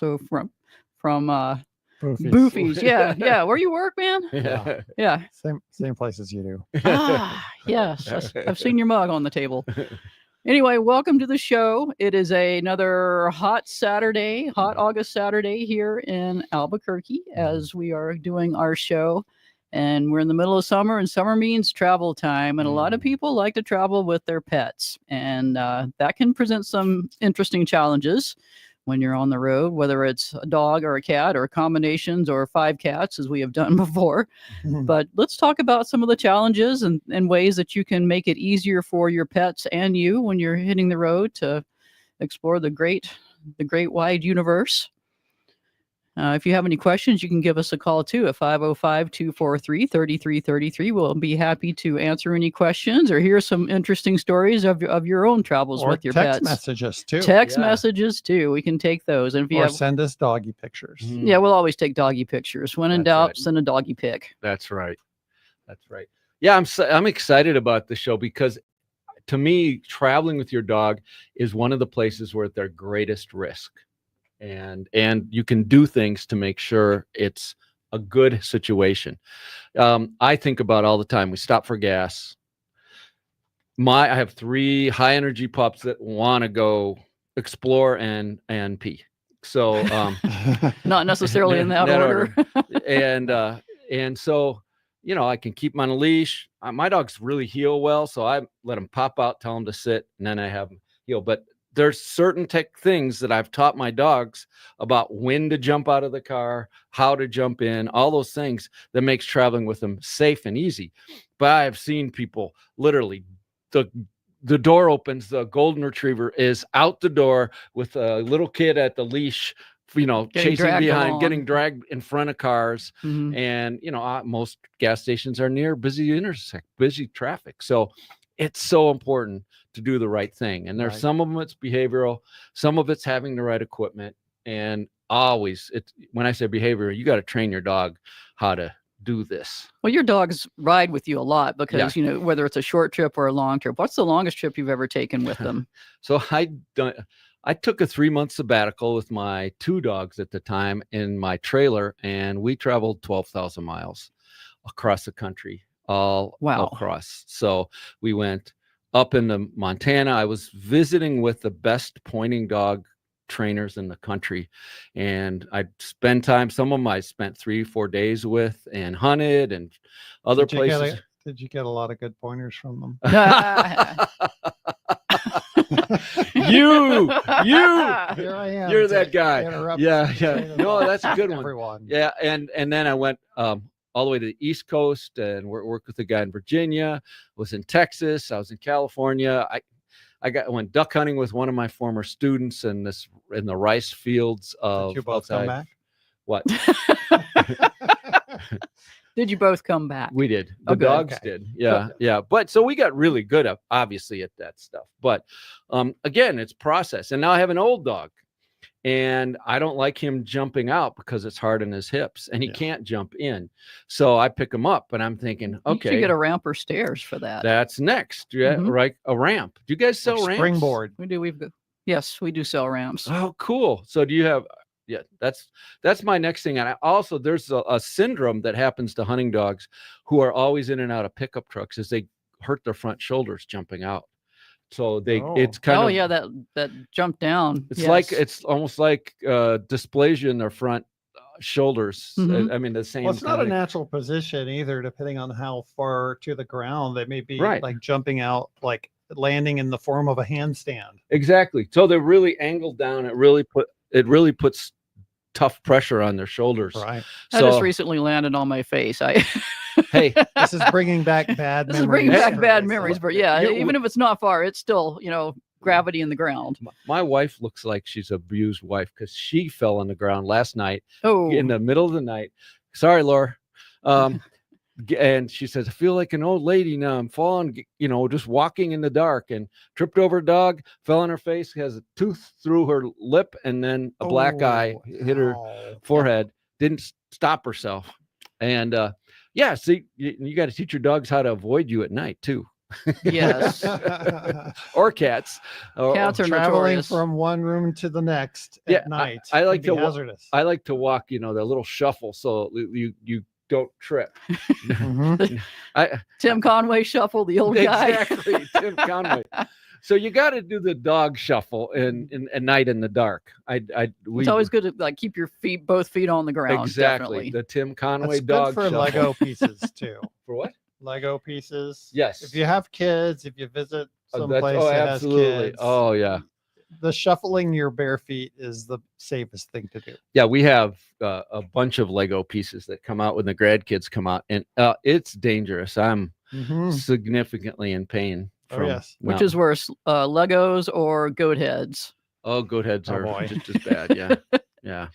also from Boofies. Boofies. Yeah, yeah. Where you work, man? Yeah. Yeah. Same place as you do. Yes. I've seen your mug on the table. Anyway, welcome to the show. It is another hot August Saturday here in Albuquerque as we are doing our show. And we're in the middle of summer, and summer means travel time. And a lot of people like to travel with their pets. And that can present some interesting challenges when you're on the road, whether it's a dog or a cat or combinations or 5 cats, as we have done before. But let's talk about some of the challenges and ways that you can make it easier for your pets and you when you're hitting the road to explore the great wide universe. If you have any questions, you can give us a call too at 505-243-3333. We'll be happy to answer any questions or hear some interesting stories of your own travels with your text pets. messages too. Text messages too. We can take those. And if you send us doggy pictures. Yeah, we'll always take doggy pictures. When in doubt, send a doggy pic. That's right. Yeah, I'm excited about the show because to me, traveling with your dog is one of the places where they're greatest risk. And you can do things to make sure it's a good situation. I think about all the time. We stop for gas. I have 3 high energy pups that want to go explore and pee. So not necessarily in that order. And so, I can keep them on a leash. My dogs really heel well, so I let them pop out, tell them to sit, and then I have them heel. But there's certain things that I've taught my dogs about when to jump out of the car, how to jump in, all those things that makes traveling with them safe and easy. But I've seen people literally, the door opens, the golden retriever is out the door with a little kid at the leash, chasing behind, getting dragged in front of cars. Mm-hmm. And, most gas stations are near busy traffic. So it's so important to do the right thing. And there's some of them it's behavioral, some of it's having the right equipment. And always, when I say behavioral, you got to train your dog how to do this. Well, your dogs ride with you a lot because, whether it's a short trip or a long trip. What's the longest trip you've ever taken with them? So I took a 3-month sabbatical with my 2 dogs at the time in my trailer, and we traveled 12,000 miles across the country, all across. So we went up into Montana. I was visiting with the best pointing dog trainers in the country, and I'd spend time. Some of them I spent 3-4 days with and hunted and other places. Did you get a lot of good pointers from them? you Here I am. You're that guy. Yeah. No, that's a good one. Everyone. Yeah, and then I went all the way to the East Coast and worked with a guy in Virginia. Was in Texas. I was in California. I went duck hunting with one of my former students in the rice fields of. Did you both come back? What? Did you both come back? We did. The dogs did. Yeah. Yeah. But so we got really good at obviously at that stuff. But again, it's process. And now I have an old dog. And I don't like him jumping out because it's hard on his hips and he can't jump in. So I pick him up and I'm thinking, okay. You should get a ramp or stairs for that. That's next. Yeah, right. A ramp. Do you guys sell ramps? Springboard. We do. Yes, we do sell ramps. Oh, cool. So do you have, that's my next thing. And I also, there's a syndrome that happens to hunting dogs who are always in and out of pickup trucks as they hurt their front shoulders jumping out. So it's kind of, that jump down. It's almost like dysplasia in their front shoulders. Mm-hmm. I mean, the same. Well, it's not a natural position either, depending on how far to the ground they may be like jumping out, like landing in the form of a handstand. Exactly. So they're really angled down. It really puts tough pressure on their shoulders. Right. I just recently landed on my face. Hey, this is bringing back bad memories. This is bringing back bad memories, but even if it's not far, it's still, gravity in the ground. My wife looks like she's an abused wife because she fell on the ground last night in the middle of the night. Sorry, Laura. And she says, I feel like an old lady now. I'm falling, just walking in the dark, and tripped over a dog, fell on her face, has a tooth through her lip, and then a black eye hit her forehead. Didn't stop herself. And see, you got to teach your dogs how to avoid you at night too. Yes. Or cats. Cats are traveling notorious. from one room to the next Yeah, at night. I like can to be hazardous. I like to walk, the little shuffle so you don't trip. Tim Conway shuffle, the old guy. Exactly, Tim Conway. So you got to do the dog shuffle at night in the dark. It's always good to like keep your both feet on the ground. Exactly. Definitely. The Tim Conway That's dog good for shuffle. Lego pieces too. For what? Lego pieces. Yes. If you have kids, if you visit someplace oh, that absolutely. has kids, Oh yeah. The shuffling your bare feet is the safest thing to do. Yeah, we have a bunch of Lego pieces that come out when the grad kids come out, and it's dangerous. I'm significantly in pain. Which is worse, Legos or goat heads? Oh, goat heads are just as bad. Yeah, yeah,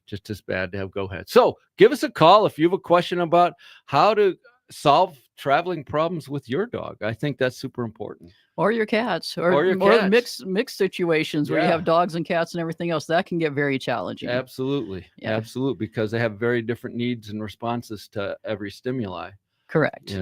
just as bad to have goat heads. So give us a call if you have a question about how to solve traveling problems with your dog. I think that's super important. Or your cats, or your cats. mixed situations where you have dogs and cats and everything else. That can get very challenging. Absolutely, absolutely, because they have very different needs and responses to every stimuli. Correct.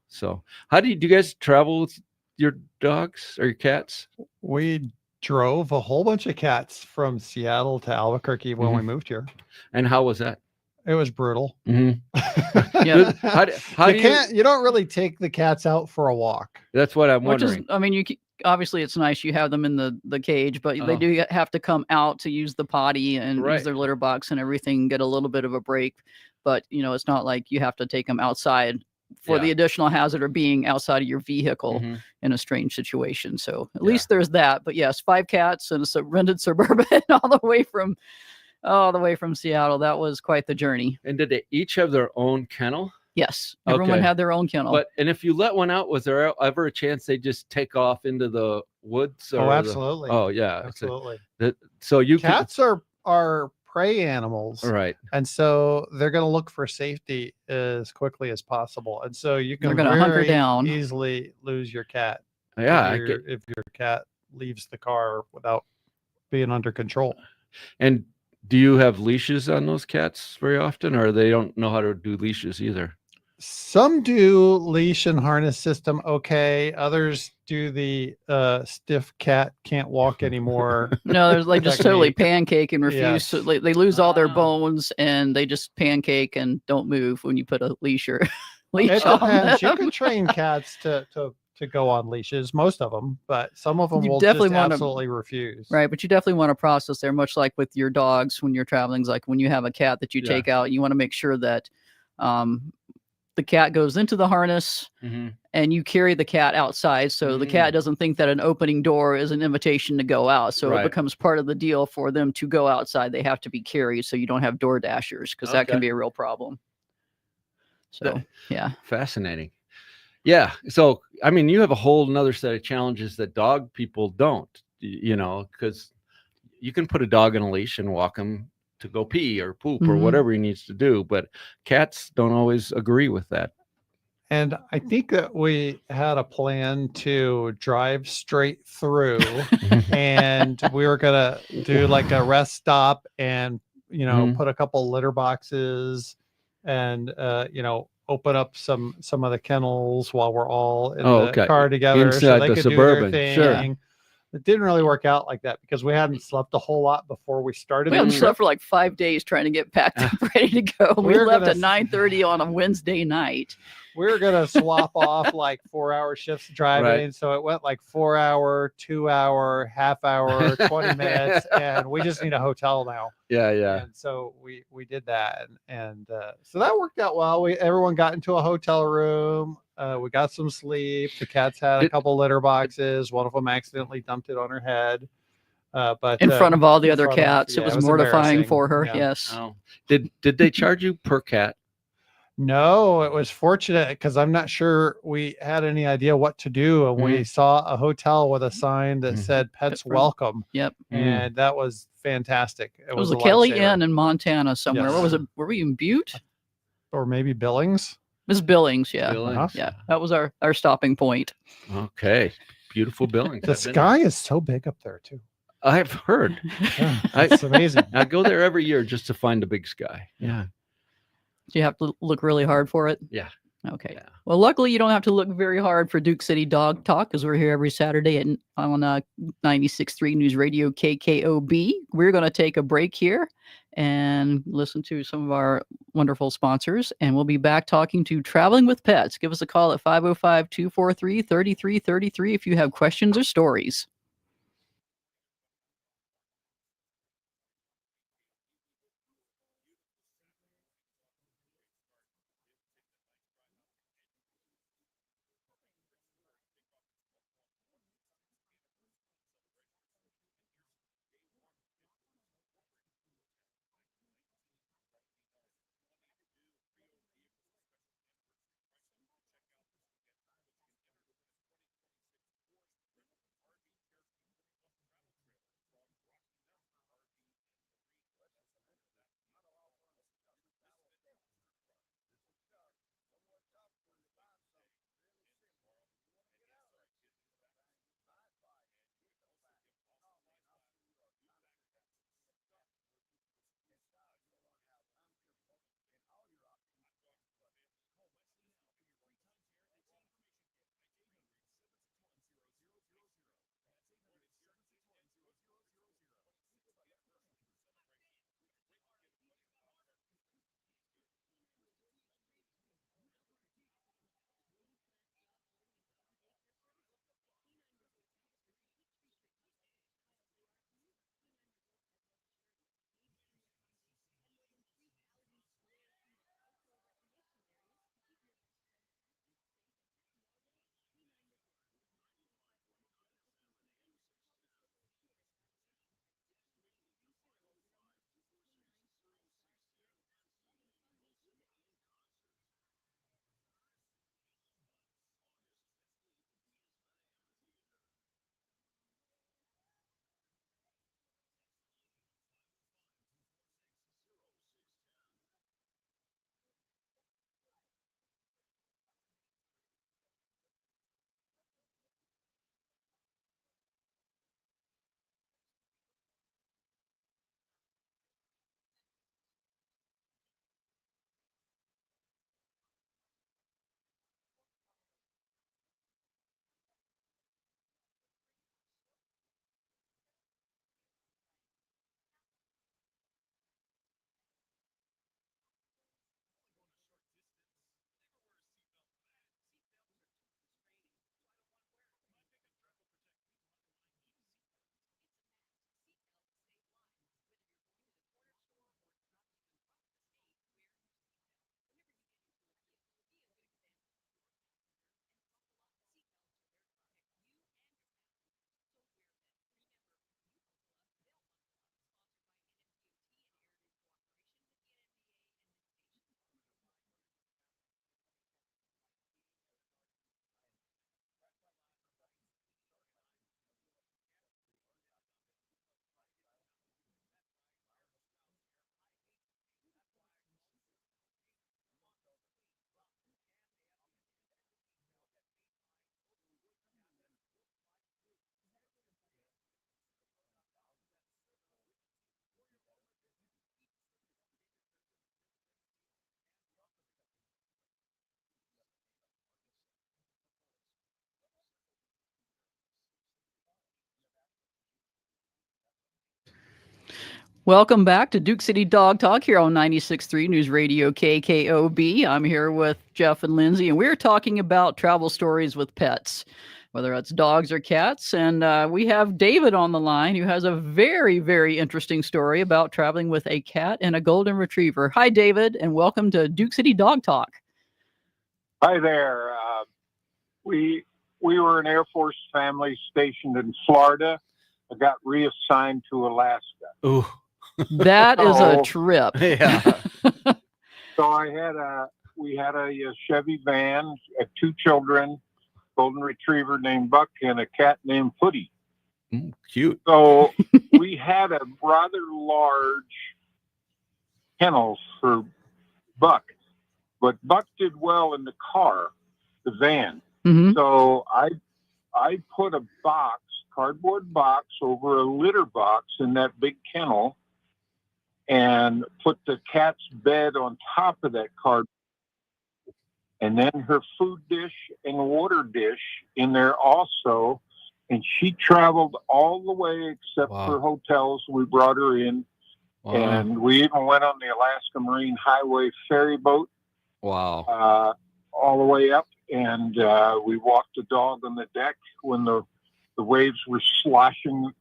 So how do you guys travel with your dogs or your cats? We drove a whole bunch of cats from Seattle to Albuquerque when we moved here. And how was that? It was brutal. Yeah. You don't really take the cats out for a walk. That's what I'm wondering. Obviously it's nice you have them in the cage, but they do have to come out to use the potty and use their litter box and everything, get a little bit of a break. But it's not like you have to take them outside for the additional hazard of being outside of your vehicle in a strange situation. So at least there's that. But yes, 5 cats and a rented Suburban all the way from Seattle. That was quite the journey. And did they each have their own kennel? Yes, everyone had their own kennel. And if you let one out, was there ever a chance they just take off into the woods? Absolutely. Absolutely. Cats are prey animals, right? And so they're going to look for safety as quickly as possible. And so you can hunker down, easily lose your cat. Yeah, if your cat leaves the car without being under control. And do you have leashes on those cats very often, or they don't know how to do leashes either? Some do leash and harness system okay. Others do the stiff cat can't walk anymore. No, there's like just totally pancake and refuse. Yes. So they lose all their bones and they just pancake and don't move when you put a leash on them. You can train cats to go on leashes, most of them, but some of them will definitely absolutely refuse. Right, but you definitely want to process there, much like with your dogs when you're traveling. Like when you have a cat that you take out, you want to make sure that the cat goes into the harness and you carry the cat outside. So the cat doesn't think that an opening door is an invitation to go out. So it becomes part of the deal for them to go outside. They have to be carried so you don't have door dashers, because that can be a real problem. So, Fascinating. Yeah. So, you have a whole nother set of challenges that dog people don't, because you can put a dog in a leash and walk him to go pee or poop or whatever he needs to do, but cats don't always agree with that. And I think that we had a plan to drive straight through and we were going to do like a rest stop and, put a couple litter boxes and, open up some of the kennels while we're all in the car together. Inside so they the could Suburban. Do their thing. Sure. It didn't really work out like that because we hadn't slept a whole lot before we started. We hadn't slept for like 5 days trying to get packed up, ready to go. We left at 9:30 on a Wednesday night. We were going to swap off like 4-hour shifts driving. Right. So it went like 4 hour, 2 hour, half hour, 20 minutes. And we just need a hotel now. Yeah. Yeah. And so we did that. And so that worked out well. Everyone got into a hotel room. We got some sleep. The cats had a couple litter boxes. One of them accidentally dumped it on her head. But in front of all the other cats, it was mortifying for her. Yeah. Yes. Oh. Did they charge you per cat? No, it was fortunate because I'm not sure we had any idea what to do. And we saw a hotel with a sign that said pets welcome. Yep. And that was fantastic. It was a Kelly Inn in Montana somewhere. Yes. What was it? Were we in Butte? Or maybe Billings? It was Billings, yeah. Billings. Yeah. That was our stopping point. Okay. Beautiful Billings. The sky is so big up there too. I've heard. Yeah, it's amazing. I go there every year just to find a big sky. Yeah. Do you have to look really hard for it? Yeah. Okay. Yeah. Well, luckily you don't have to look very hard for Duke City Dog Talk because we're here every Saturday on 96.3 News Radio KKOB. We're going to take a break here and listen to some of our wonderful sponsors, and we'll be back talking to Traveling with Pets. Give us a call at 505-243-3333 if you have questions or stories. Welcome back to Duke City Dog Talk here on 96.3 News Radio KKOB. I'm here with Jeff and Lindsay, and we're talking about travel stories with pets, whether it's dogs or cats. And we have David on the line who has a very, very interesting story about traveling with a cat and a golden retriever. Hi, David, and welcome to Duke City Dog Talk. Hi there. We were an Air Force family stationed in Florida. I got reassigned to Alaska. Ooh. That is a trip. Yeah. So we had a Chevy van, 2 children, golden retriever named Buck and a cat named Footy. Cute. So we had a rather large kennels for Buck, but Buck did well in the car, the van. Mm-hmm. So I put a cardboard box over a litter box in that big kennel and put the cat's bed on top of that card. and then her food dish and water dish in there also. And she traveled all the way except Wow. for hotels. We brought her in, Wow. and we even went on the Alaska Marine Highway ferry boat Wow. all the way up. And we walked the dog on the deck when the waves were sloshing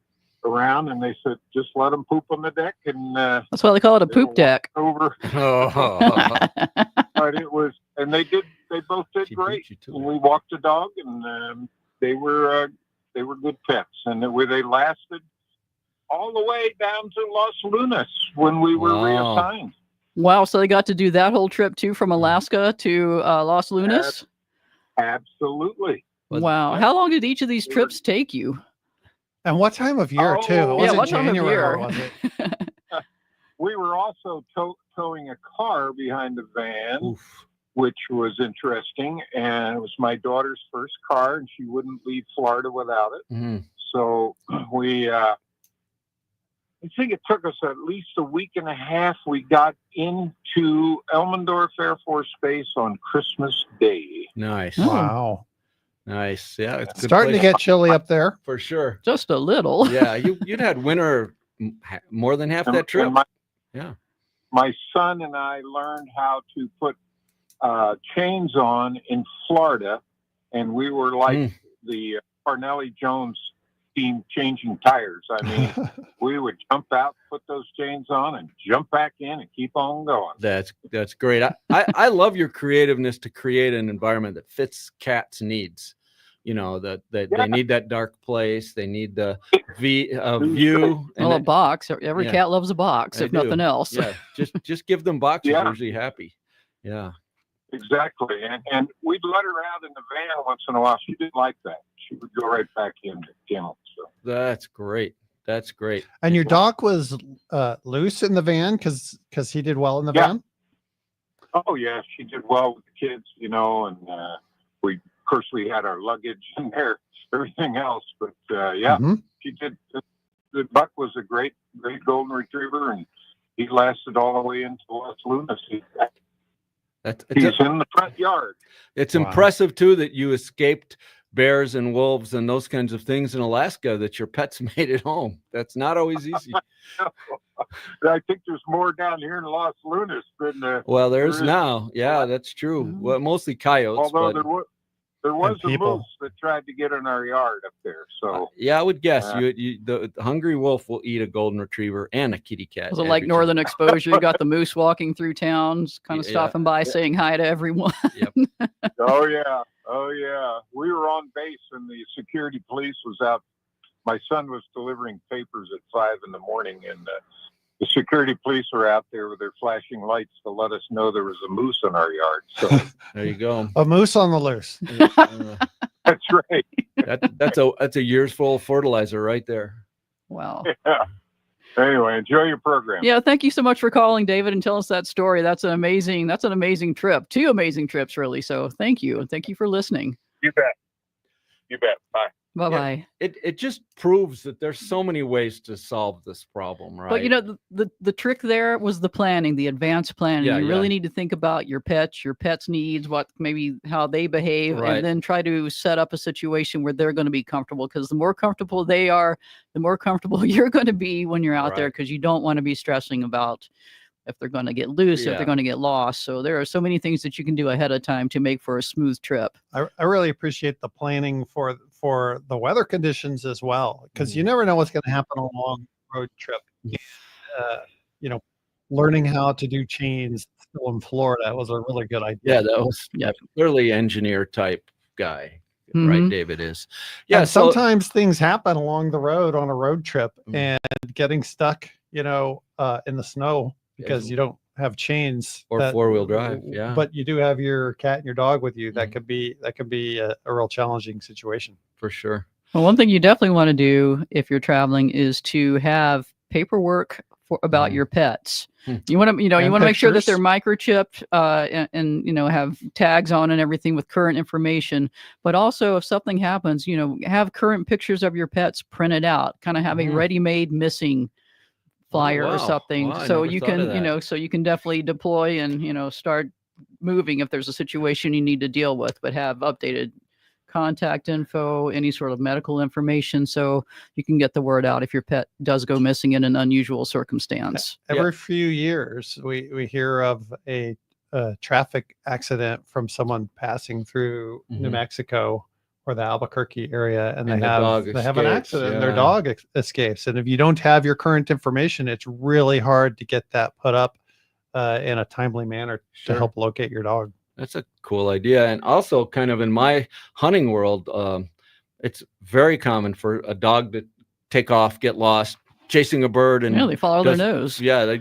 around, and they said, just let them poop on the deck. And That's why they call it a they were poop deck. over. Oh, But it was, and they both did she great. beat you to And it. we walked the dog, and they were good pets, and they lasted all the way down to Los Lunas when we were Wow. reassigned. Wow. So they got to do that whole trip too, from Alaska to Los Lunas. Absolutely. Was- Wow. How long did each of these trips take you? And what time of year too? It Oh, wasn't what time of January, year? or was it? We were also towing a car behind the van, Oof. which was interesting. And it was my daughter's first car, and she wouldn't leave Florida without it. Mhm. So I think it took us at least a week and a half. We got into Elmendorf Air Force Base on Christmas Day. Nice. Oh. Wow. Nice. Yeah. It's a good Starting to place get chilly up there. for sure. Just a little. Yeah. You'd had winter more than half And- that trip. and my, Yeah. my son and I learned how to put chains on in Florida, and we were like the Parnelli Jones team changing tires. I mean, we would jump out, put those chains on, and jump back in and keep on going. That's great. I love your creativeness to create an environment that fits cats' needs. You know, that Yeah. they need that dark place. They need the view. And Well, a box. Every yeah. cat loves a box, They if nothing do. else. yeah, just give them boxes. Yeah. They're usually happy. Yeah. Exactly. And we'd let her out in the van once in a while. She didn't like that. She would go right back in the kennel. So That's great. That's great. And your dog was loose in the van because he did well in the Yeah. van. oh yeah, she did well with the kids, you know, and of course we had our luggage in there, everything else. But yeah, Mhm. she did. The Buck was a great golden retriever, and he lasted all the way into Los Lunas. He's in the front yard. It's Wow. impressive too that you escaped bears and wolves and those kinds of things in Alaska, that your pets made it home. That's not always easy. I think there's more down here in Los Lunas than Well, there's There is. now. Yeah, that's true. Mhm. Well, mostly coyotes. although But, there was a people. moose that tried to get in our yard up there. So yeah, I would guess Uh, the hungry wolf will eat a golden retriever and a kitty cat. Was it like every Northern time. Exposure? You got the moose walking through towns, kind of Yeah. stopping by, saying hi to everyone. oh yeah, we were on base and the security police was out. My son was delivering papers at 5 in the morning, and the security police were out there with their flashing lights to let us know there was a moose in our yard. So There you go. A moose on the loose. Uh, that's right. that's a year's full of fertilizer right there. Wow. Yeah. Anyway, enjoy your program. Yeah, thank you so much for calling, David, and tell us that story. That's an amazing trip. 2 amazing trips, really. So thank you. And thank you for listening. You bet. You bet. Bye. Bye-bye. It just proves that there's so many ways to solve this problem, right? But you know, the trick there was the planning, the advanced planning. Yeah, You yeah. really need to think about your pet's needs, how they behave, Right. and then try to set up a situation where they're going to be comfortable. Because the more comfortable they are, the more comfortable you're going to be when you're out there. Right. Because you don't want to be stressing about if they're going to get loose, if Yeah. they're going to get lost. So there are so many things that you can do ahead of time to make for a smooth trip. I really appreciate the planning for the weather conditions as well, because Mm. you never know what's going to happen on a long road trip. You know, learning how to do chains still in Florida was a really good idea. yeah, that was Yep. clearly engineer type guy, Mhm. right? David is. Yeah, And so sometimes things happen along the road on a road trip, Mm. and getting stuck, in the snow because Yes. you don't have chains Or four-wheel drive, yeah. But you do have your cat and your dog with you. That Mhm. could be a real challenging situation. for sure. Well, one thing you definitely want to do if you're traveling is to have paperwork about Mm. your pets. Hmm. You want to, you And want to make sure that pictures. they're microchipped and have tags on and everything with current information. But also, if something happens, have current pictures of your pets printed out. Kind of have a Mhm. ready-made missing flyer wow. or something, Wow, I so never you thought of can, that. so you can definitely deploy and start moving if there's a situation you need to deal with, but have updated contact info, any sort of medical information, so you can get the word out if your pet does go missing in an unusual circumstance. Every few years, we hear of a traffic accident from someone passing through New Mexico or the Albuquerque area, and they have an accident, and their dog escapes. And if you don't have your current information, it's really hard to get that put up in a timely manner to help locate your dog. That's a cool idea. And also, kind of in my hunting world, it's very common for a dog to take off, get lost, chasing a bird, and they follow their nose. Yeah, they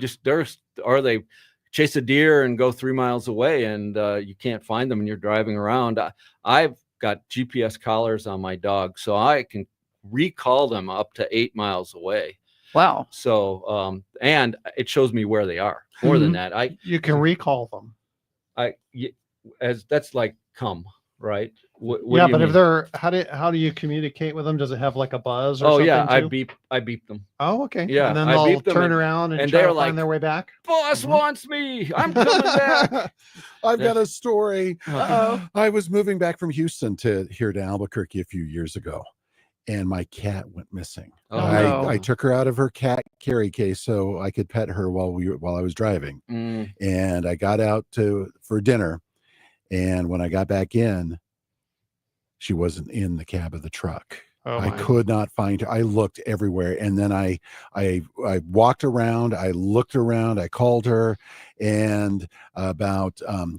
chase a deer and go 3 miles away, and you can't find them, and you're driving around. I've got GPS collars on my dog, so I can recall them up to 8 miles away. Wow. So, and it shows me where they are. More than that, you can recall them. That's like come, right? What yeah, do but you if they're how do you communicate with them? Does it have like a buzz or something? Yeah, too? I beep them. Oh, okay. Yeah, and then I they'll beep them turn around and try they're to like, find their way back. Boss wants me. I'm coming back. I've got a story. Uh-oh. I was moving back from Houston to here to Albuquerque a few years ago, and my cat went missing. Oh, no. I took her out of her cat carry case so I could pet her while I was driving. And I got out for dinner, and when I got back in, she wasn't in the cab of the truck. I could not find her. I looked everywhere, and then I walked around. I looked around. I called her, and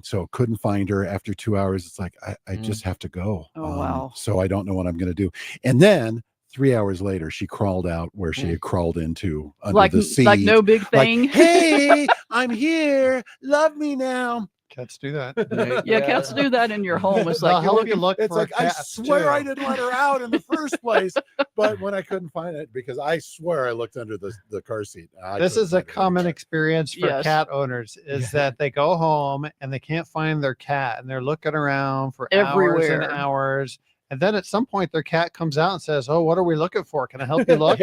so couldn't find her. After 2 hours, it's like I just have to go. Oh, wow. So I don't know what I'm going to do. And then 3 hours later, she crawled out where she had crawled into under the seat. Like no big thing. Like, hey, I'm here. Love me now. Cats do that. Yeah, cats do that in your home. It's They'll like help you look It's for like I cats, swear too. I didn't let her out in the first place, but when I couldn't find it, because I swear I looked under the car seat. This is a common experience for cat owners, is that they go home and they can't find their cat, and they're looking around for hours and hours. And then at some point, their cat comes out and says, "Oh, what are we looking for? Can I help you look?"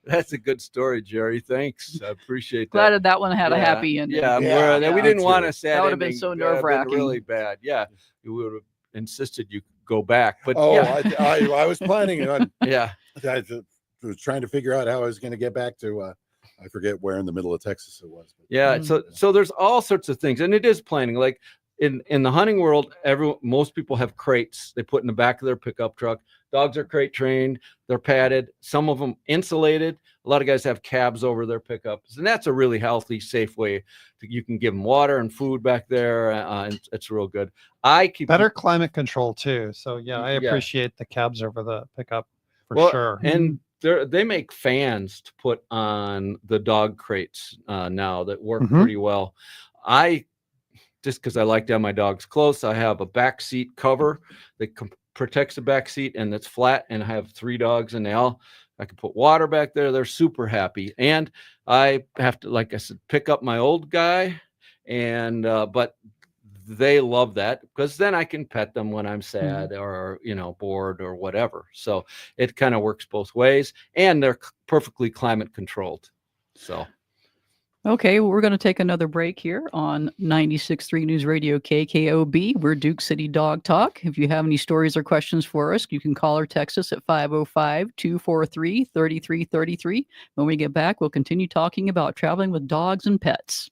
That's a good story, Jerry. Thanks. I appreciate that. Glad that one had a happy ending. Yeah, we didn't want a sad that would have been ending. so nerve-wracking. Really bad. Yeah, we would have insisted you go back. But I was planning on. Yeah, I was trying to figure out how I was going to get back to. I forget where in the middle of Texas it was. But, yeah. So there's all sorts of things, and it is planning. Like in the hunting world, most people have crates they put in the back of their pickup truck. Dogs are crate trained. They're padded. Some of them insulated. A lot of guys have cabs over their pickups, and that's a really healthy, safe way. You can give them water and food back there, and it's real good. I keep better climate control too. So I appreciate the cabs over the pickup for sure. And they make fans to put on the dog crates now that work pretty well. Just because I like to have my dogs close, I have a back seat cover that protects the back seat, and it's flat, and I have 3 dogs, and I can put water back there. They're super happy. And I have to, like I said, pick up my old guy, and but they love that because then I can pet them when I'm sad or bored or whatever. So it kind of works both ways, and they're perfectly climate controlled. So okay, well, we're going to take another break here on 96.3 News Radio KKOB. We're Duke City Dog Talk. If you have any stories or questions for us, you can call or text us at 505-243-3333. When we get back, we'll continue talking about traveling with dogs and pets.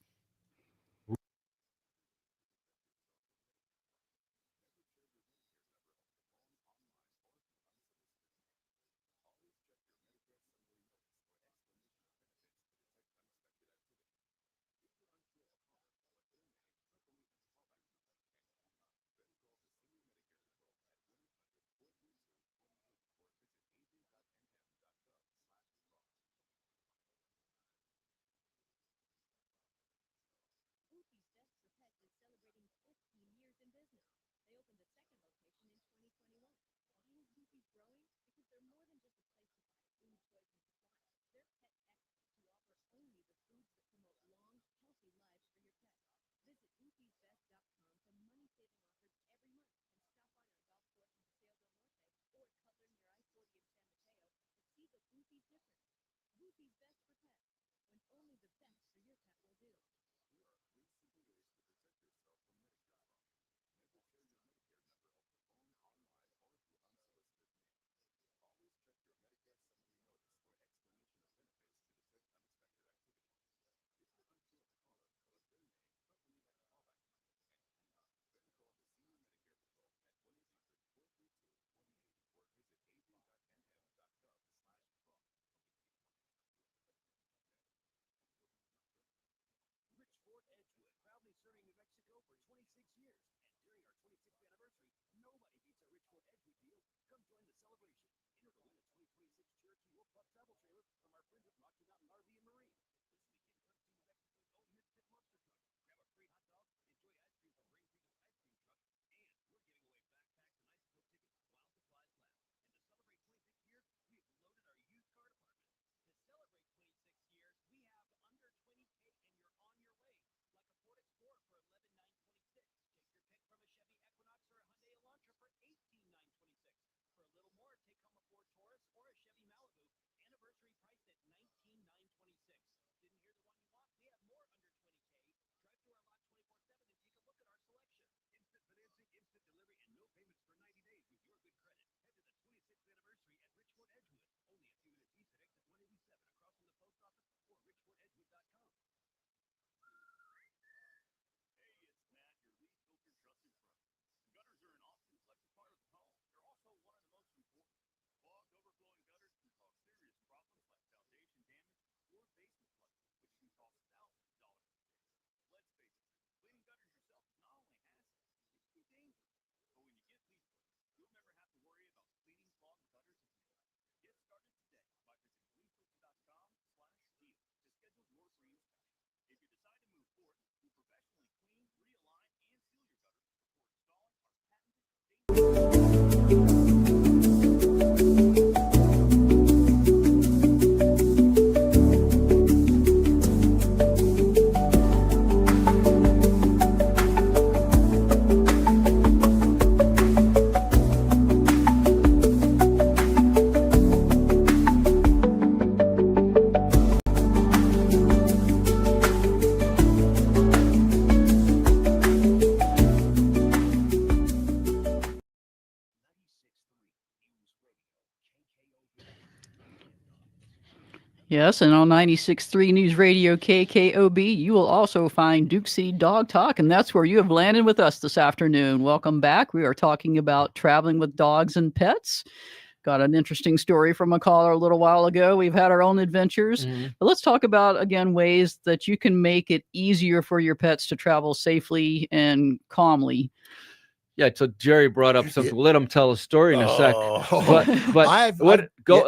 Yes, and on 96.3 News Radio KKOB, you will also find Duke Seed Dog Talk, and that's where you have landed with us this afternoon. Welcome back. We are talking about traveling with dogs and pets. Got an interesting story from a caller a little while ago. We've had our own adventures. But let's talk about, again, ways that you can make it easier for your pets to travel safely and calmly. Yeah, so Jerry brought up something. Let him tell a story in a sec.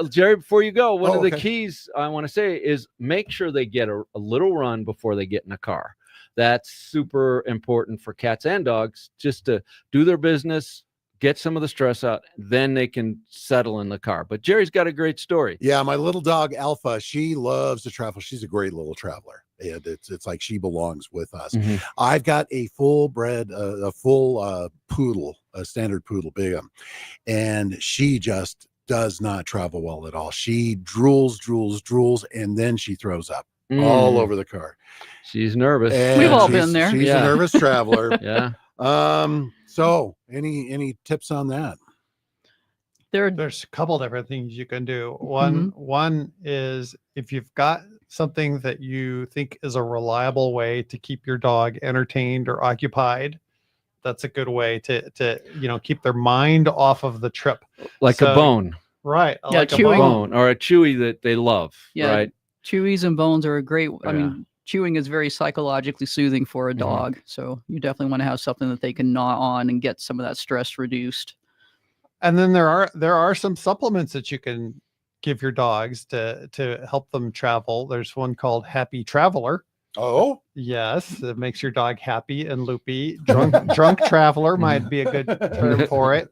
Jerry, before you go, one of the keys I want to say is make sure they get a little run before they get in a car. That's super important for cats and dogs, just to do their business, get some of the stress out, then they can settle in the car. But Jerry's got a great story. Yeah, my little dog Alpha, she loves to travel. She's a great little traveler, and it's like she belongs with us. I've got a full poodle, a standard poodle, Bigham, and she just does not travel well at all. She drools, and then she throws up all over the car. She's nervous. And we've all been there. She's a nervous traveler. Yeah. So any tips on that? There's a couple different things you can do. One is if you've got something that you think is a reliable way to keep your dog entertained or occupied, that's a good way to keep their mind off of the trip. Like a bone. Right. Yeah, like chewing. a bone. Or a chewy that they love. Yeah, right. Chewies and bones are a great, I mean, chewing is very psychologically soothing for a dog. So you definitely want to have something that they can gnaw on and get some of that stress reduced. And then there are some supplements that you can give your dogs to help them travel. There's one called Happy Traveler. Oh, yes, it makes your dog happy and loopy. Drunk Traveler might be a good term for it.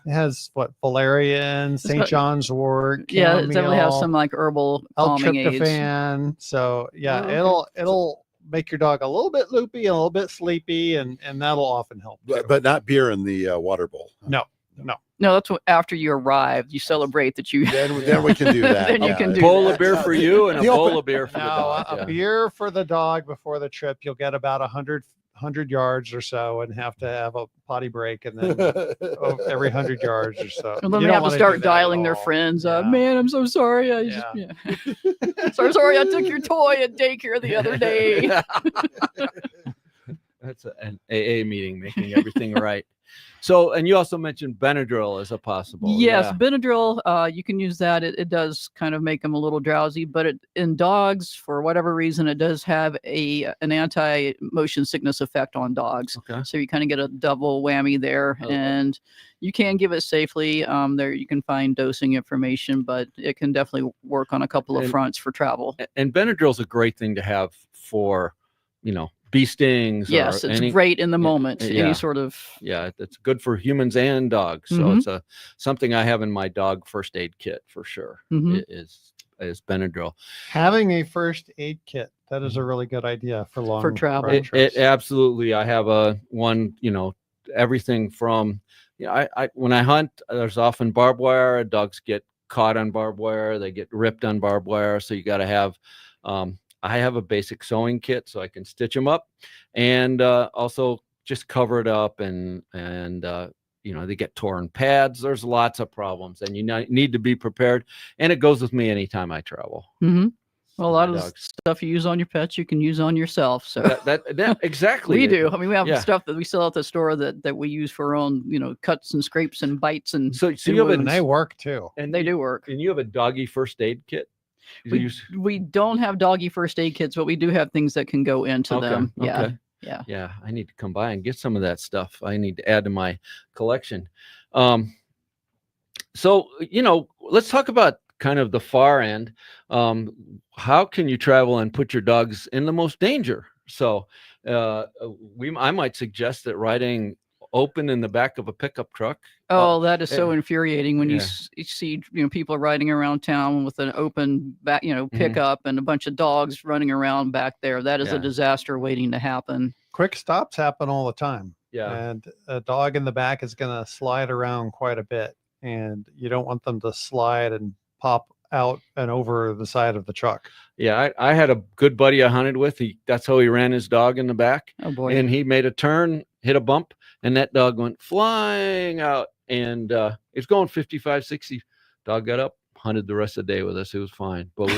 It has valerian, St. John's wort, yeah, it definitely has some like herbal calming aids. L-tryptophan. So it'll make your dog a little bit loopy, a little bit sleepy, and that'll often help. But not beer in the water bowl. No. That's what, after you arrive, you celebrate that you. Then we can do that. Then you can do bowl that. of beer for you and a bowl of beer for the dog. A beer for the dog before the trip. You'll get about 100 yards or so, and have to have a potty break, and then every 100 yards or so. And then they have to start dialing their friends. Man, I'm so sorry. So sorry I took your toy at daycare the other day. That's an AA meeting, making everything right. So, and you also mentioned Benadryl as a possible. Yes, Yeah. Benadryl, you can use that. It does kind of make them a little drowsy, but in dogs, for whatever reason, it does have an anti-motion sickness effect on dogs. Okay. So you kind of get a double whammy there, Oh. and you can give it safely. There you can find dosing information, but it can definitely work on a couple of And- fronts for travel. And Benadryl's a great thing to have for, bee stings. Yes, or it's any, great in the moment. yeah. Any sort of Yeah, it's good for humans and dogs. So Mhm. it's something I have in my dog first aid kit for sure. Mhm. Is Benadryl. Having a first aid kit, that is a really good idea for long travel. road It trips. absolutely. I have one. Everything from. I when I hunt, there's often barbed wire. Dogs get caught on barbed wire. They get ripped on barbed wire. So you got to have. I have a basic sewing kit so I can stitch them up, and also just cover it up and they get torn pads. There's lots of problems, and you need to be prepared. And it goes with me anytime I travel. Mhm. Well, a My lot of the dogs. stuff you use on your pets, you can use on yourself. So That exactly. we do. I mean, we have Yeah. stuff that we sell at the store that we use for our own, cuts and scrapes and bites, and So and you have And they work too. and they do work. And you have a doggy first aid kit. We don't have doggy first aid kits, but we do have things that can go into them. Yeah. Okay. Yeah. Yeah. I need to come by and get some of that stuff. I need to add to my collection. So, let's talk about kind of the far end. How can you travel and put your dogs in the most danger? So, I might suggest that riding open in the back of a pickup truck. Oh, that is so yeah. infuriating when you Yeah. you see people riding around town with an open back pickup and a bunch of dogs running around back there. That is Yeah. a disaster waiting to happen. Quick stops happen all the time. Yeah. And a dog in the back is going to slide around quite a bit. And you don't want them to slide and pop out and over the side of the truck. Yeah. I had a good buddy I hunted with. That's how he ran his dog in the back. Oh boy. And he made a turn, hit a bump, and that dog went flying out. And it's going 55, 60. Dog got up, hunted the rest of the day with us. It was fine. But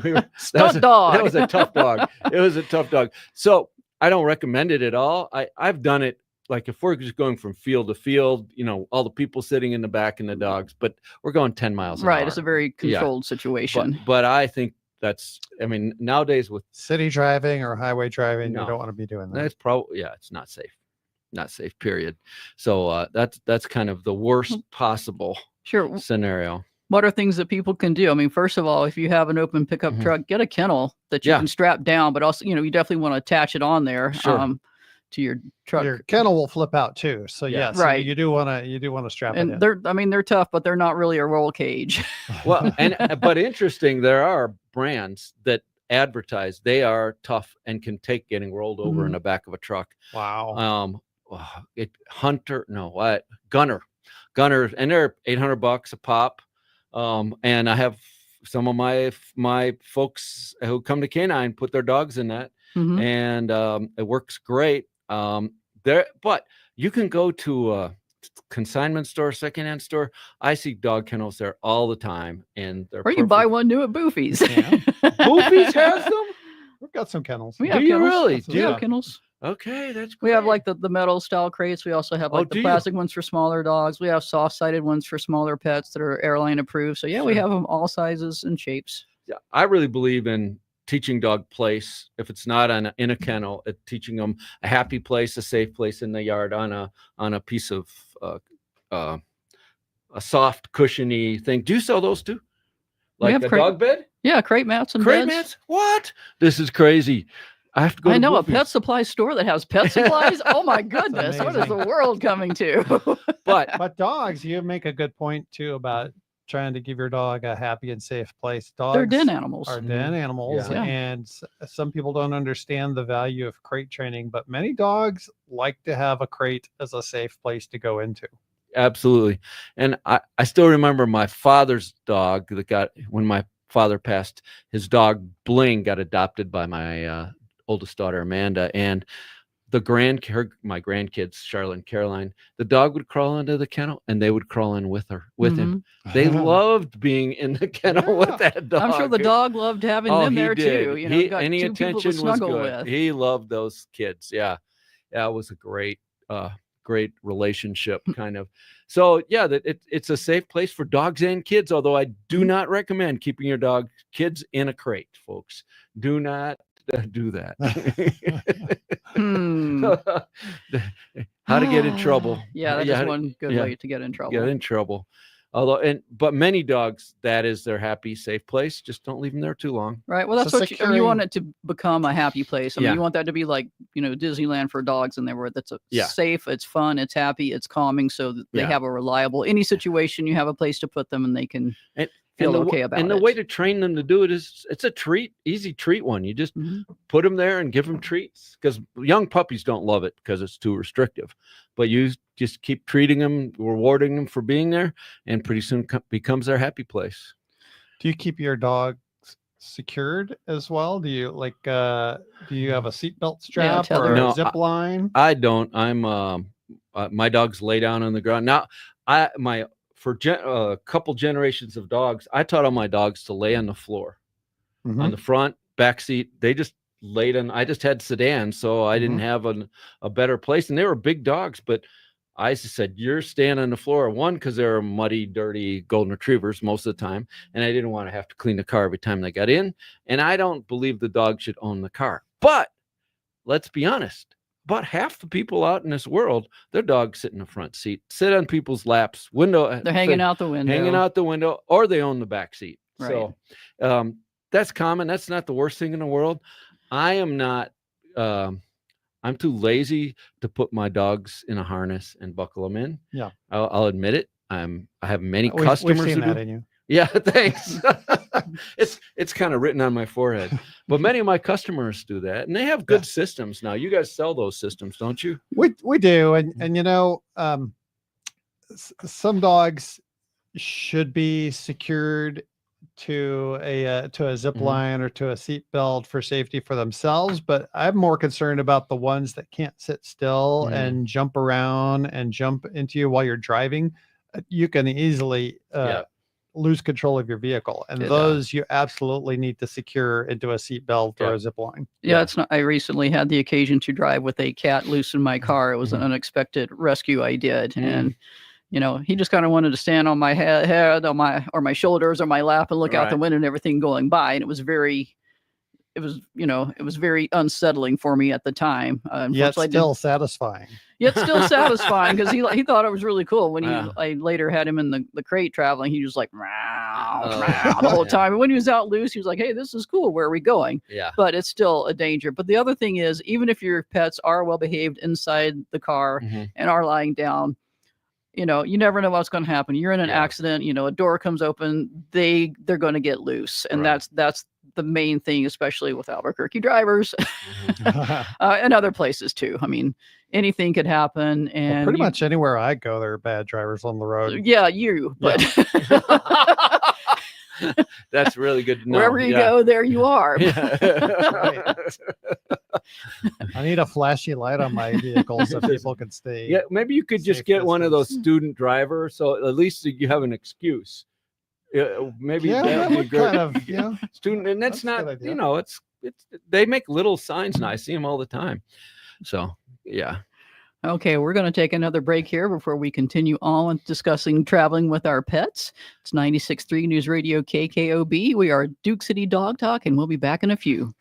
we were Stunt dog. That was a tough dog. It was a tough dog. So I don't recommend it at all. I've done it. Like if we're just going from field to field, all the people sitting in the back and the dogs, but we're going 10 miles an Right. hour. It's a very Yeah. controlled situation. But I think nowadays with City driving or highway driving, No. you don't want to be doing that. that's probably, it's not safe, period. So that's kind of the worst possible Sure. scenario. What are things that people can do? I mean, first of all, if you have an open pickup Mhm. truck, get a kennel that you Yeah. can strap down, but also, you definitely want to attach it on there Sure. to your truck. Your kennel will flip out too. So Yeah. yes, Right. you do want to strap it And in. they're tough, but they're not really a roll cage. Well, but interesting, there are brands that advertise they are tough and can take getting rolled over in the back of a truck. Wow. Gunner, and they're $800 a pop. And I have some of my folks who come to Canine put their dogs in that, Mhm. and it works great. But you can go to a consignment store, secondhand store. I see dog kennels there all the time, and they're Or you buy perfect. one new at Boofy's. Yeah. Boofy's has them. We've got some kennels. We Do have you kennels. really? We have kennels. Okay, that's We have great. like the metal style crates. We also have Oh, like do the you? plastic ones for smaller dogs. We have soft sided ones for smaller pets that are airline approved. So yeah, we Sure. have them all sizes and shapes. Yeah, I really believe in teaching dog place. If it's not in a kennel, teaching them a happy place, a safe place in the yard on a piece of a soft cushiony thing. Do you sell those too? We Like have a crate- dog bed? Yeah, crate mats and Crate beds. mats? What? This is crazy. I have to go I to know a Boofy's. pet supply store that has pet supplies. Oh my goodness, what is amazing. the world coming to? But But dogs, you make a good point too about trying to give your dog a happy and safe place. Dogs They're den animals. are den animals, Yeah. and some people don't understand the value of crate training, but many dogs like to have a crate as a safe place to go into. absolutely. And I still remember my father's dog when my father passed, his dog Bling got adopted by my oldest daughter Amanda, and my grandkids Charlotte and Caroline, the dog would crawl into the kennel and they would crawl in with him. They loved being in the kennel with that dog. I'm sure the dog loved having them he there did. too. Got Any two people to attention was snuggle good. with. He loved those kids. Yeah, it was a great great relationship kind of. So yeah, it's a safe place for dogs and kids, although I do not recommend keeping your kids in a crate, folks. Do not do that. How to get in trouble. Yeah, that is one good way to get in trouble. Get in trouble. But many dogs, that is their happy, safe place. Just don't leave them there too long. Right. Well, that's what you want it to become, a happy place. I mean, you want that to be like, Disneyland for dogs, and that's safe, it's fun, it's happy, it's calming, so that they have a reliable, any situation you have a place to put them and they can feel okay about it. And the way to train them to do it is it's a easy treat one. You just put them there and give them treats, because young puppies don't love it because it's too restrictive. But you just keep treating them, rewarding them for being there, and pretty soon becomes their happy place. Do you keep your dogs secured as well? Do you do you have a seatbelt strap or a zip line? I don't. I'm my dogs lay down on the ground. Now, for a couple generations of dogs, I taught all my dogs to lay on the floor, on the front, back seat. They just laid on. I just had sedans, so I didn't have a better place. And they were big dogs, but I just said, you're staying on the floor. One, because they're muddy, dirty golden retrievers most of the time, and I didn't want to have to clean the car every time they got in. And I don't believe the dog should own the car. But let's be honest. About half the people out in this world, their dogs sit in the front seat, sit on people's laps, window. They're hanging out the window. Or they own the back seat. Right. So that's common. That's not the worst thing in the world. I am not. I'm too lazy to put my dogs in a harness and buckle them in. Yeah, I'll admit it. I have many customers. We've seen that in you. Yeah, thanks. It's kind of written on my forehead. But many of my customers do that, and they have good systems now. You guys sell those systems, don't you? We do, and some dogs should be secured to a zip line or to a seat belt for safety for themselves, but I'm more concerned about the ones that can't sit still and jump around and jump into you while you're driving. You can easily lose control of your vehicle, and those you absolutely need to secure into a seat belt or a zip line. It's not. I recently had the occasion to drive with a cat loose in my car. It was an unexpected rescue I did, and he just kind of wanted to stand on my head, on my shoulders, or my lap, and look out the window and everything going by. And it was very unsettling for me at the time. Yet still satisfying. Yet still satisfying, because he thought it was really cool. When I later had him in the crate traveling, he was like, meow, the whole time. And when he was out loose, he was like, hey, this is cool. Where are we going? Yeah. But it's still a danger. But the other thing is, even if your pets are well behaved inside the car and are lying down, you never know what's going to happen. You're in an accident, a door comes open, they're going to get loose. And that's the main thing, especially with Albuquerque drivers and other places too. I mean, anything could happen. And pretty much anywhere I go, there are bad drivers on the road. Yeah, but that's really good to know. Wherever you go, there you are. Right. I need a flashy light on my vehicle so people can stay. Yeah, maybe you could just get one of those student drivers, so at least you have an excuse. Maybe that would be great. Kind of, student, and that's not, it's they make little signs now. I see them all the time. So yeah. Okay, we're going to take another break here before we continue on with discussing traveling with our pets. It's 96.3 News Radio KKOB. We are Duke City Dog Talk, and we'll be back in a few.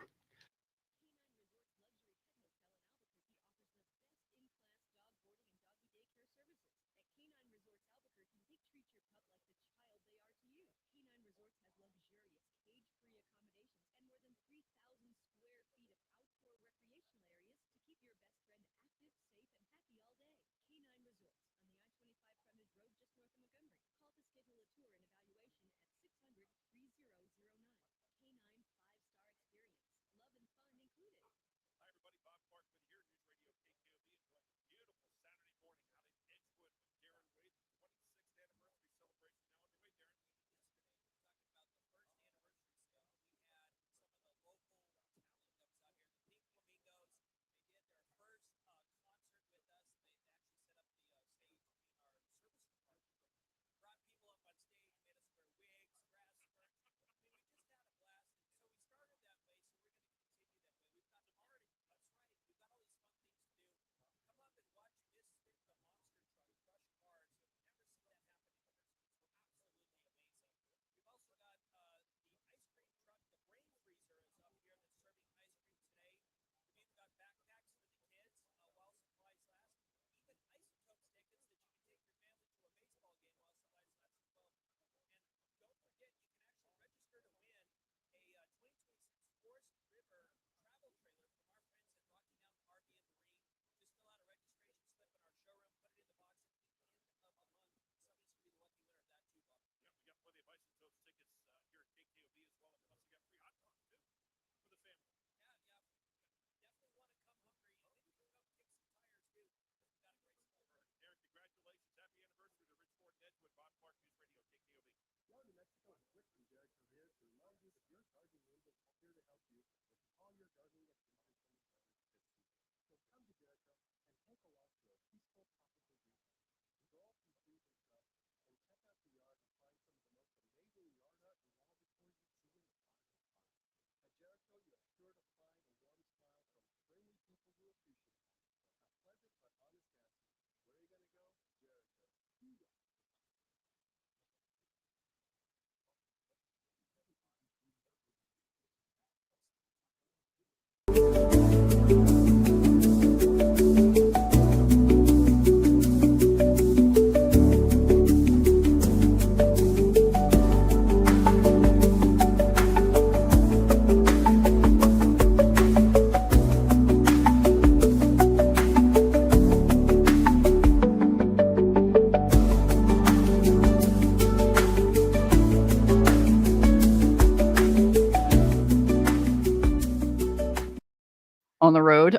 on the road.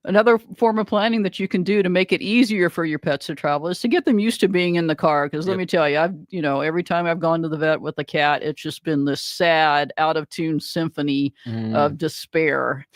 Another form of planning that you can do to make it easier for your pets to travel is to get them used to being in the car. Because let Yep. me tell you, every time I've gone to the vet with a cat, it's just been this sad, out of tune symphony of despair.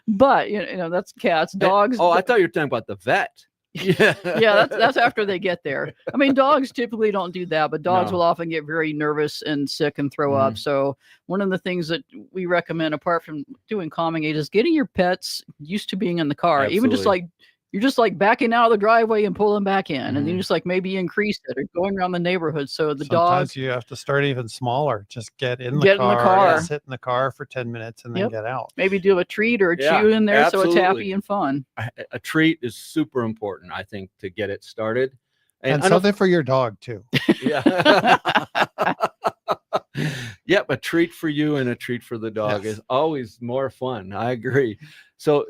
But that's cats, dogs. Oh, I thought you were talking about the vet. Yeah. Yeah, that's after they get there. I mean, dogs typically don't do that, but dogs No. will often get very nervous and sick and throw up. So one of the things that we recommend, apart from doing calming aid, is getting your pets used to being in the car. Even just Absolutely. like you're just like backing out of the driveway and pulling back in, and then Mhm. just like maybe increase it or going around the neighborhood. So the Sometimes dog, you have to start even smaller. Just get in the Get in the car. sit in the car for 10 minutes and then Yep. get out. maybe do a treat or a Yeah, chew in there so it's absolutely. happy and fun. A treat is super important, I think, to get it started. And I don't- something for your dog too. yeah. Yep, a treat for you and a treat for the dog Yes. is always more fun. I agree. So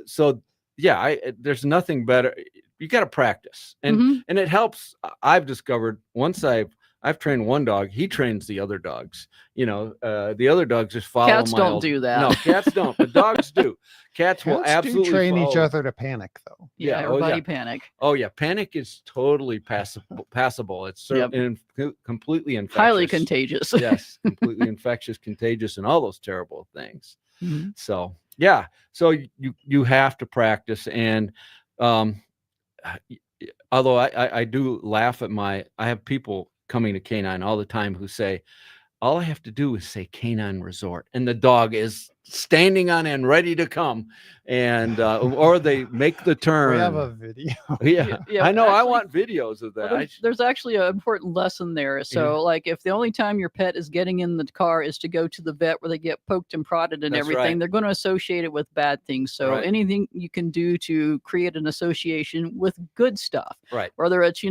yeah, there's nothing better. You got to practice, and Mhm. it helps. I've discovered once I've trained one dog, he trains the other dogs. The other dogs just follow. Cats my don't old- do that. No, cats don't, but dogs do. Cats will Cats do absolutely train each follow. other to panic though. Yeah, Yeah, oh, everybody yeah. panic. Oh yeah, panic is totally passable. It's Yep. completely infectious. Highly contagious. Yes, completely infectious, contagious, and all those terrible things. Mhm. So yeah, so you have to practice, and although I do laugh at I have people coming to Canine all the time who say, all I have to do is say Canine Resort, and the dog is standing on end, ready to come, and or they make the turn. We have a video. Yeah, Yeah, I know. I actually- want videos of Well, that. there's actually an important lesson there. So, like, if the only time your pet is getting in the car is to go to the vet where they get poked and prodded and That's everything, right. they're going to associate it with bad things. So, Right. anything you can do to create an association with good stuff, Right. whether it's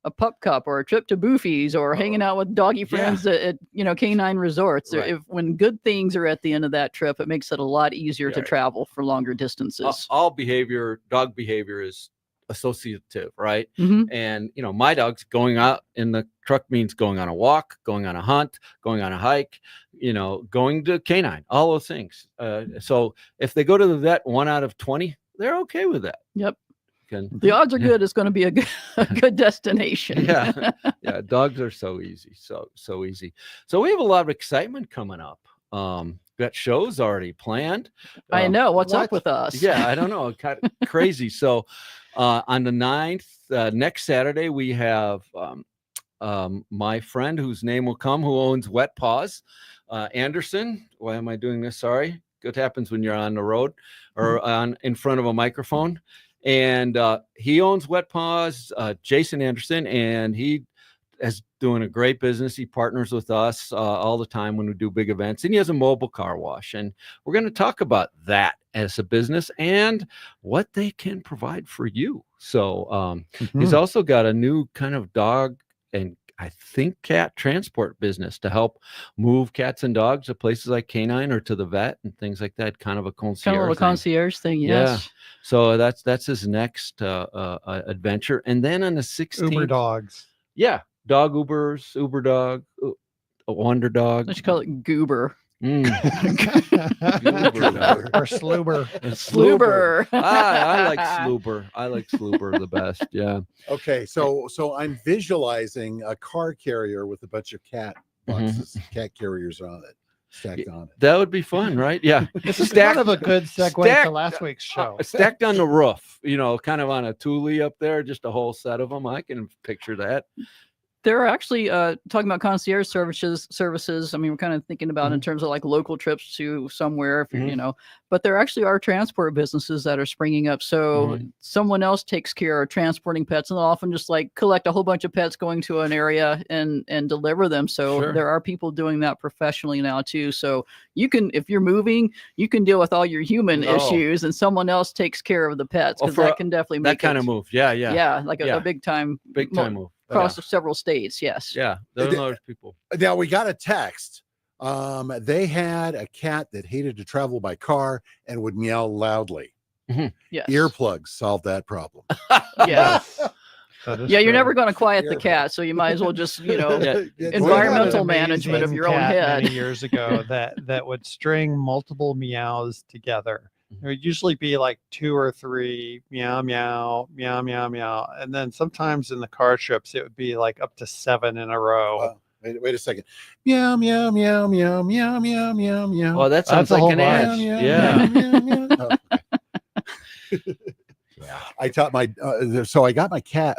a pup cup or a trip to Boofy's or hanging out with doggy friends at canine resorts. Right. If when good things are at the end of that trip, it makes it a lot easier to Right. travel for longer distances. All dog behavior is associative, right? Mhm. And my dog's going out in the truck means going on a walk, going on a hunt, going on a hike, going to canine, all those things. So if they go to the vet 1 out of 20, they're okay with that. Yep. Can- The odds are Yeah. good. It's going to be a good destination. Yeah. Yeah, dogs are so easy, so easy. So we have a lot of excitement coming up. Got shows already planned. I know. What's up What? with us? Yeah, I don't know, kind of crazy. So on the 9th, next Saturday, we have my friend whose name will come, who owns Wet Paws, Anderson. Why am I doing this? Sorry. What happens when you're on the road or in front of a microphone? And he owns Wet Paws, Jason Anderson, and he is doing a great business. He partners with us all the time when we do big events, and he has a mobile car wash. And we're going to talk about that as a business and what they can provide for you. So he's also got a new kind of dog and I think cat transport business to help move cats and dogs to places like Canine or to the vet and things like that. Kind of a concierge. Kind of a thing. concierge thing. Yes. So that's his next adventure. And then on the 16th, Uber dogs. yeah, dog Ubers, Uber dog, a Wonder dog. Let's call it Goober. Uber or Sluber. Sluber. I like Sluber. I like Sluber the best. Yeah. Okay, so I'm visualizing a car carrier with a bunch of cat boxes, cat carriers on it. stacked on it. That would be fun, right? Yeah. This is Stacked- kind of a good segue stacked- to last week's show. Stacked on the roof, kind of on a Thule up there, just a whole set of them. I can picture that. There are actually talking about concierge services. I mean, we're kind of thinking about in terms of like local trips to somewhere, if you're, but there actually are transport businesses that are springing up. So someone else takes care of transporting pets, and they'll often just like collect a whole bunch of pets going to an area and deliver them. So Sure. there are people doing that professionally now too. So you can, if you're moving, you can deal with all your human issues, and someone else takes care of the pets, because that can definitely make that kind of move. Yeah. yeah, like a big time move. across several states. Yes. Yeah. Those people. Now we got a text. They had a cat that hated to travel by car and would meow loudly. Yes. Earplugs solved that problem. Yeah. That is Yeah, you're true. never going to quiet the Yeah. cat, so you might as well just, Yeah. environmental We had an management of amazing your own cat head. many years ago that would string multiple meows together. There would usually be like 2 or 3 meow meow meow meow meow, and then sometimes in the car trips it would be like up to 7 in a row. Wait a second. Meow meow meow meow meow meow meow meow. Oh, that sounds That's a like an whole ad. bunch. Yeah. meow, meow. Oh, okay. I taught so I got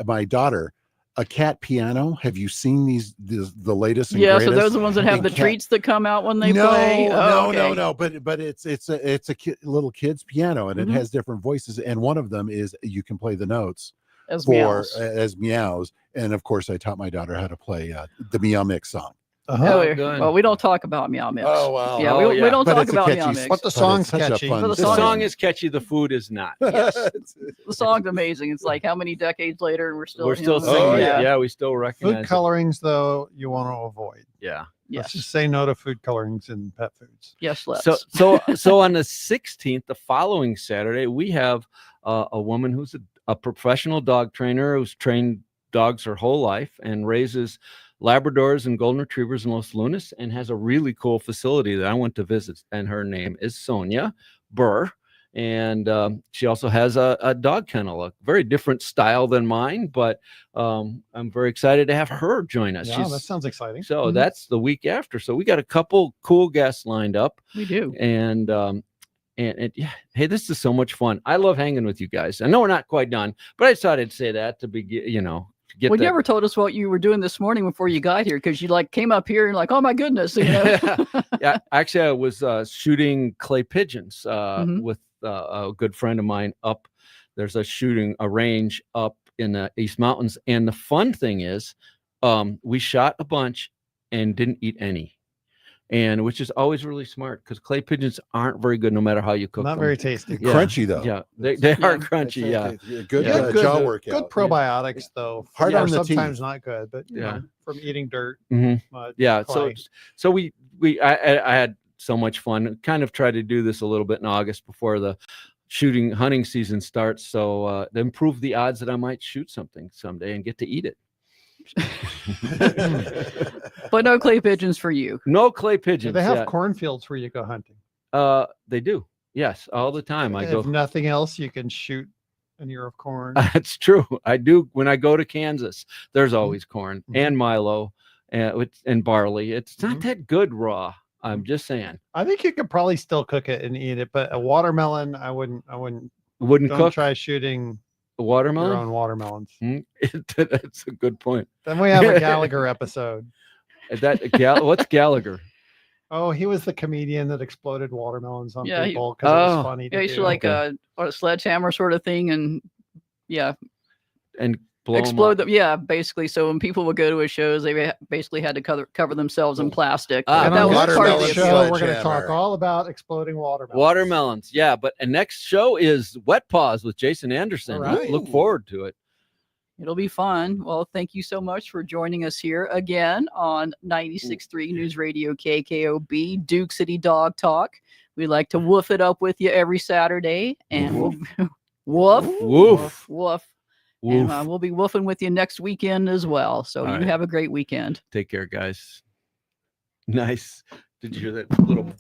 my daughter a cat piano. Have you seen the latest and Yeah, so greatest? those are the ones that have And the cat- treats that come out when they no, play. Oh, no, okay. no. But it's a little kid's piano, and Mhm. it has different voices, and one of them is you can play the notes As for meows. as meows. And of course, I taught my daughter how to play the Meow Mix song. Oh, Oh, good. well, we don't talk about Meow Mix. wow. Yeah, Oh, we yeah. don't But talk it's a about catchy Meow s- Mix. But the but it's song's such a catchy. fun But the The song- song is catchy. The food is not. Yes. The song's amazing. It's like how many decades later and we're still We're still singing. singing. Oh, it. yeah. Yeah, we still Food recognize it. colorings, though, you want to avoid. Yeah. Yes. Let's just say no to food colorings in pet foods. Yes, let's. So on the 16th, the following Saturday, we have a woman who's a professional dog trainer who's trained dogs her whole life and raises Labradors and Golden Retrievers in Los Lunas, and has a really cool facility that I went to visit. And her name is Sonia Burr. And she also has a dog kennel, a very different style than mine, but I'm very excited to have her join us. Yeah, that sounds exciting. So Mhm. that's the week after. So we got a couple cool guests lined up. we do. And yeah, hey, this is so much fun. I love hanging with you guys. I know we're not quite done, but I thought I'd say that to begin, to get Well, you that. never told us what you were doing this morning before you got here, because you like came up here and like, oh my goodness. Yeah, actually, I was shooting clay pigeons Mhm. with a good friend of mine up. There's a range up in the East Mountains, and the fun thing is, we shot a bunch and didn't eat any, and which is always really smart because clay pigeons aren't very good no matter how you cook Not them. very tasty. Yeah. Crunchy though. Yeah, they Yeah. are crunchy. Yeah. Good Yeah. jaw workout. Good probiotics, though. Hard Yeah, on the sometimes teeth. not good, but you Yeah. know, from eating dirt, Mhm. mud, Yeah, clay. so I had so much fun. Kind of tried to do this a little bit in August before the hunting season starts, so to improve the odds that I might shoot something someday and get to eat it. But no clay pigeons for you. No clay Do pigeons. they have yeah. cornfields where you go hunting? They do. Yes, all the time. I If go. nothing else, you can shoot an ear of corn. That's true. I do. When I go to Kansas, there's Mm-hmm. always corn and Milo and barley. It's not Mhm. that good raw. I'm just saying. I think you could probably still cook it and eat it, but a watermelon, I wouldn't. Wouldn't Don't cook try shooting a your watermelon. own watermelons. That's a good point. Then we have a Gallagher episode. What's Gallagher? Oh, he was the comedian that exploded watermelons on Yeah, people because it Oh. was funny. To Yeah, you should do. like Okay. a sledgehammer sort of thing, and yeah, And blow 'em explode up. them. Yeah, basically. So when people would go to his shows, they basically had to cover themselves in plastic. Ah, And that on was the part of watermelon the show, appeal. we're going to talk sledgehammer. all about exploding watermelons. Watermelons. Yeah, but and next show is Wet Paws with Jason Anderson. All right. Look forward to it. It'll be fun. Well, thank you so much for joining us here again on 96.3 News Radio KKOB, Duke City Dog Talk. We like to woof it up with you every Saturday, and we'll woof, Woof. woof. Woof. And we'll be woofing with you next weekend as well. So All you right. have a great weekend. Take care, guys. Nice. Did you hear that little